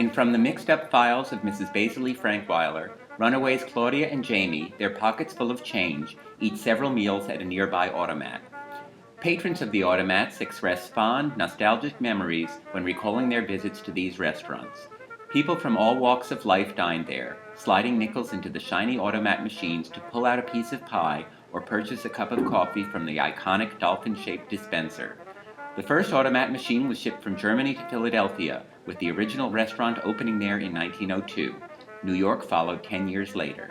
And from the mixed-up files of Mrs. Basil E. Frankweiler, runaways Claudia and Jamie, their pockets full of change, eat several meals at a nearby Automat. Patrons of the Automats express fond, nostalgic memories when recalling their visits to these restaurants. People from all walks of life dine there, sliding nickels into the shiny Automat machines to pull out a piece of pie or purchase a cup of coffee from the iconic dolphin-shaped dispenser. The first Automat machine was shipped from Germany to Philadelphia, with the original restaurant opening there in 1902. New York followed 10 years later.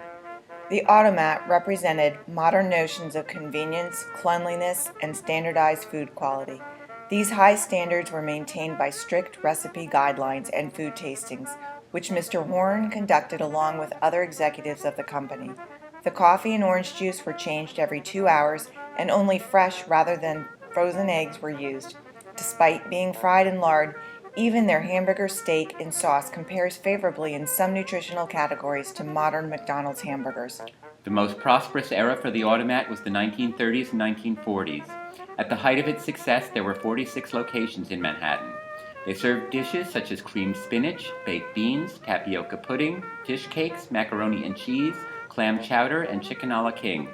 The Automat represented modern notions of convenience, cleanliness, and standardized food quality. These high standards were maintained by strict recipe guidelines and food tastings, which Mr. Horn conducted along with other executives of the company. The coffee and orange juice were changed every 2 hours, and only fresh rather than frozen eggs were used. Despite being fried in lard, even their hamburger steak and sauce compares favorably in some nutritional categories to modern McDonald's hamburgers. The most prosperous era for the Automat was the 1930s and 1940s. At the height of its success, there were 46 locations in Manhattan. They served dishes such as creamed spinach, baked beans, tapioca pudding, fish cakes, macaroni and cheese, clam chowder, and chicken a la king.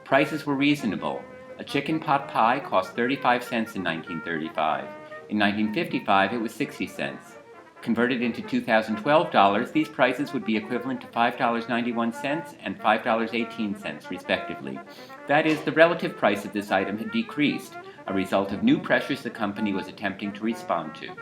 Prices were reasonable. A chicken pot pie cost 35 cents in 1935. In 1955, it was 60 cents. Converted into 2012 dollars, these prices would be equivalent to $5.91 and $5.18, respectively. That is, the relative price of this item had decreased, a result of new pressures the company was attempting to respond to.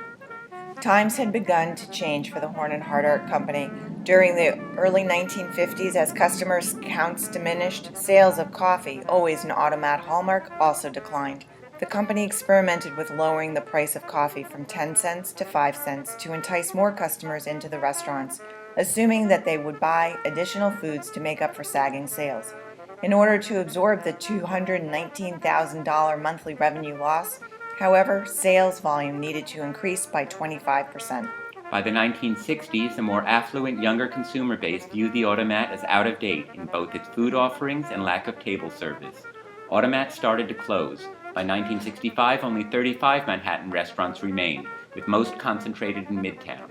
Times had begun to change for the Horn and Hardart Company. During the early 1950s, as customers' counts diminished, sales of coffee, always an Automat hallmark, also declined. The company experimented with lowering the price of coffee from 10 cents to 5 cents to entice more customers into the restaurants, assuming that they would buy additional foods to make up for sagging sales. In order to absorb the $219,000 monthly revenue loss, however, sales volume needed to increase by 25%. By the 1960s, a more affluent, younger consumer base viewed the Automat as out of date in both its food offerings and lack of table service. Automats started to close. By 1965, only 35 Manhattan restaurants remained, with most concentrated in Midtown.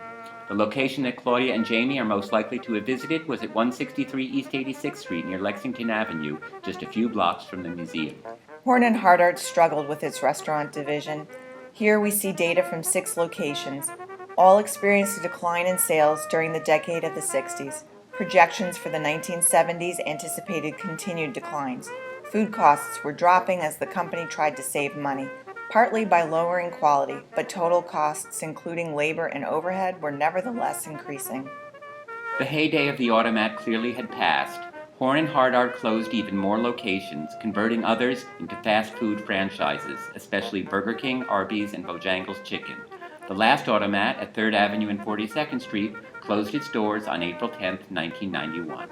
The location that Claudia and Jamie are most likely to have visited was at 163 East 86th Street near Lexington Avenue, just a few blocks from the museum. Horn and Hardart struggled with its restaurant division. Here we see data from 6 locations. All experienced a decline in sales during the decade of the 60s. Projections for the 1970s anticipated continued declines. Food costs were dropping as the company tried to save money, partly by lowering quality, but total costs, including labor and overhead, were nevertheless increasing. The heyday of the Automat clearly had passed. Horn and Hardart closed even more locations, converting others into fast food franchises, especially Burger King, Arby's, and Bojangles Chicken. The last Automat at 3rd Avenue and 42nd Street closed its doors on April 10, 1991.